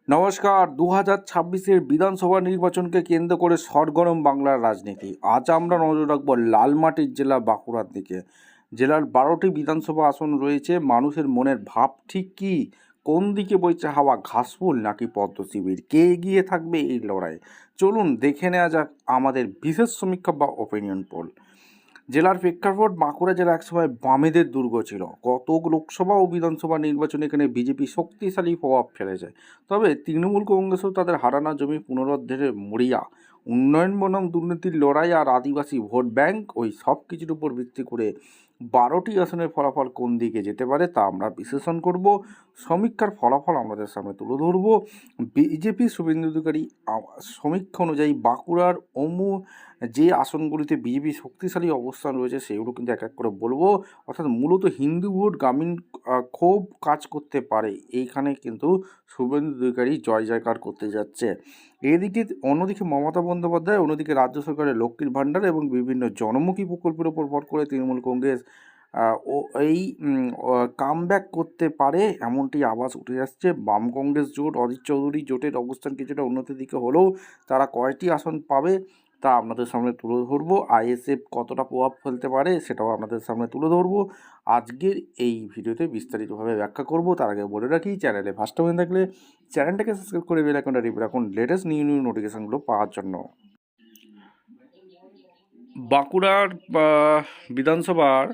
নমস্কার। 2026-এর বিধানসভা নির্বাচনকে কেন্দ্র করে সরগরম বাংলার রাজনীতি। আজ আমরা নজর রাখবো লালমাটির জেলা বাঁকুড়ার দিকে। জেলার 12টি বিধানসভা আসন রয়েছে। মানুষের মনের ভাব ঠিক কী? কোন দিকে বইছে হাওয়া, ঘাসফুল নাকি পদ্ম শিবির? কে এগিয়ে থাকবে এই লড়াই? চলুন দেখে নেওয়া যাক আমাদের বিশেষ সমীক্ষা বা ওপিনিয়ন পোল। জেলার প্রেক্ষাপট, বাঁকুড়া জেলা একসময় বামেদের দুর্গ ছিল। গত লোকসভা ও বিধানসভা নির্বাচনে এখানে বিজেপি শক্তিশালী প্রভাব ফেলেছে। তবে তৃণমূল কংগ্রেসও তাদের হারানো জমি পুনরুদ্ধারে মরিয়া। উন্নয়ন বনাম দুর্নীতির লড়াই আর আদিবাসী ভোট ব্যাংক, ওই সব কিছুর উপর ভিত্তি করে 12টি আসনের ফলাফল কোন দিকে যেতে পারে তা আমরা বিশ্লেষণ করব। সমীক্ষার ফলাফল আমাদের সামনে তুলে ধরব। বিজেপি শুভেন্দু অধিকারী সমীক্ষা অনুযায়ী বাঁকুড়ার যে আসনগুলিতে বিজেপি শক্তিশালী অবস্থান রয়েছে সেগুলো কিন্তু এক এক করে বলবো। অর্থাৎ মূলত হিন্দু ভোট গ্রামীণ খুব কাজ করতে পারে, এইখানে কিন্তু শুভেন্দু অধিকারী জয় জয়কার করতে যাচ্ছে। অন্যদিকে মমতা বন্দ্যোপাধ্যায়, অন্যদিকে রাজ্য সরকারের লক্ষ্মীর ভাণ্ডার এবং বিভিন্ন জনমুখী প্রকল্পের ওপর ভর করে তৃণমূল কংগ্রেস কামব্যাক করতে পারে এমনটি আভাস উঠে যাচ্ছে। বাম কংগ্রেস জোট, অধীর চৌধুরী জোটের অবস্থান কিছুটা উন্নতির দিকে হলেও তারা কয়টি আসন পাবে তা আপনাদের সামনে তুলে ধরবো। আইএসএফ কতটা প্রভাব ফেলতে পারে সেটাও আপনাদের সামনে তুলে ধরবো আজকের এই ভিডিওতে বিস্তারিতভাবে ব্যাখ্যা করব। তার আগে বলে রাখি, চ্যানেলে ফার্স্ট টাইম থাকলে চ্যানেলটাকে সাবস্ক্রাইব করে বেল আইকনটা টিপে রাখুন লেটেস্ট নিউ নোটিফিকেশানগুলো পাওয়ার জন্য। বাঁকুড়ার বিধানসভার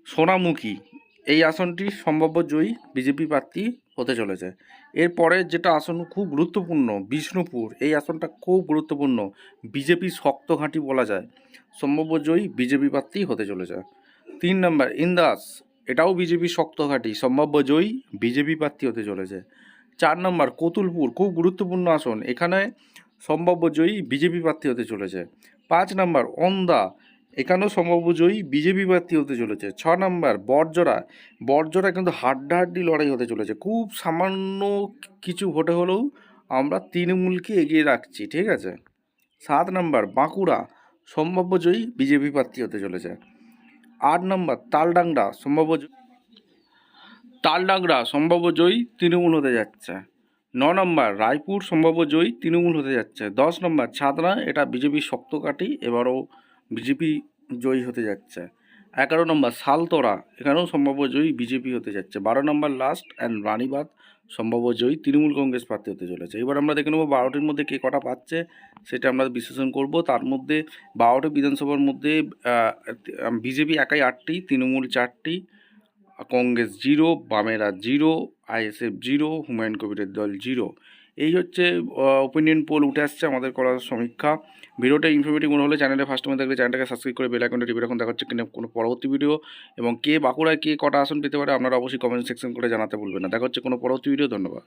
সোনামুখী এই আসনটি সম্ভাব্য জয়ী বিজেপি প্রার্থী হতে চলেছে। এরপরে যেটা আসন খুব গুরুত্বপূর্ণ, বিষ্ণুপুর, এই আসনটা খুব গুরুত্বপূর্ণ, বিজেপি শক্ত ঘাঁটি বলা যায়, সম্ভাব্য জয়ী বিজেপি প্রার্থী হতে চলেছে। 3 নম্বর ইন্দাস, এটাও বিজেপি শক্ত ঘাঁটি, সম্ভাব্য জয়ী বিজেপি প্রার্থী হতে চলেছে। 4 নম্বর কতুলপুর, খুব গুরুত্বপূর্ণ আসন, এখানে সম্ভাব্য জয়ী বিজেপি প্রার্থী হতে চলেছে। 5 নম্বর ওন্দা, এখানেও সম্ভাব্য জয়ী বিজেপি প্রার্থী হতে চলেছে। 6 নম্বর বড়জোড়া কিন্তু হাড্ডাহাড্ডি লড়াই হতে চলেছে, খুব সামান্য কিছু ভোটে হলেও আমরা তৃণমূলকে এগিয়ে রাখছি, ঠিক আছে। 7 নম্বর বাঁকুড়া, সম্ভাব্য জয়ী বিজেপি প্রার্থী হতে চলেছে। 8 নম্বর তালডাংরা, সম্ভাব্য জয়ী তৃণমূল হতে যাচ্ছে। 9 নম্বর রায়পুর, সম্ভাব্য জয়ী তৃণমূল হতে যাচ্ছে। 10 নম্বর ছাতনা, এটা বিজেপির শক্ত কাঠি, এবারও বিজেপি জয়ী হতে যাচ্ছে। 11 নম্বর সালতোরা, এখানেও সম্ভাব্য জয়ী বিজেপি হতে যাচ্ছে। 12 নম্বর লাস্ট অ্যান্ড রানীবাঁধ, সম্ভাব্য জয়ী তৃণমূল কংগ্রেস প্রার্থী হতে চলেছে। এবার আমরা দেখে নেব 12টির মধ্যে কে কটা পাচ্ছে সেটা আমরা বিশ্লেষণ করব। তার মধ্যে 12টি বিধানসভার মধ্যে বিজেপি একাই 8টি, তৃণমূল 4টি, কংগ্রেস 0, বামেরা 0, আইএসএফ 0, হুমায়ুন কবিরের দল 0। এই হচ্ছে ওপিনিয়ন পোল উঠে আসছে আমাদের করা সমীক্ষা। ভিডিওটা ইনফরমেটিভ মনে হলে চ্যানেলে ফার্স্ট টাইম থাকলে চ্যানেলটাকে সাবস্ক্রাইব করে বেল আইকনটা টিপে রাখুন। দেখা হচ্ছে কিনা কোনো পরবর্তী ভিডিও, এবং কে বাঁকুড়ায় কে কটা আসন পেতে পারে আপনারা অবশ্যই কমেন্ট সেকশন করে জানাতে ভুলবেন না। দেখা হচ্ছে কোনো পরবর্তী ভিডিও। ধন্যবাদ।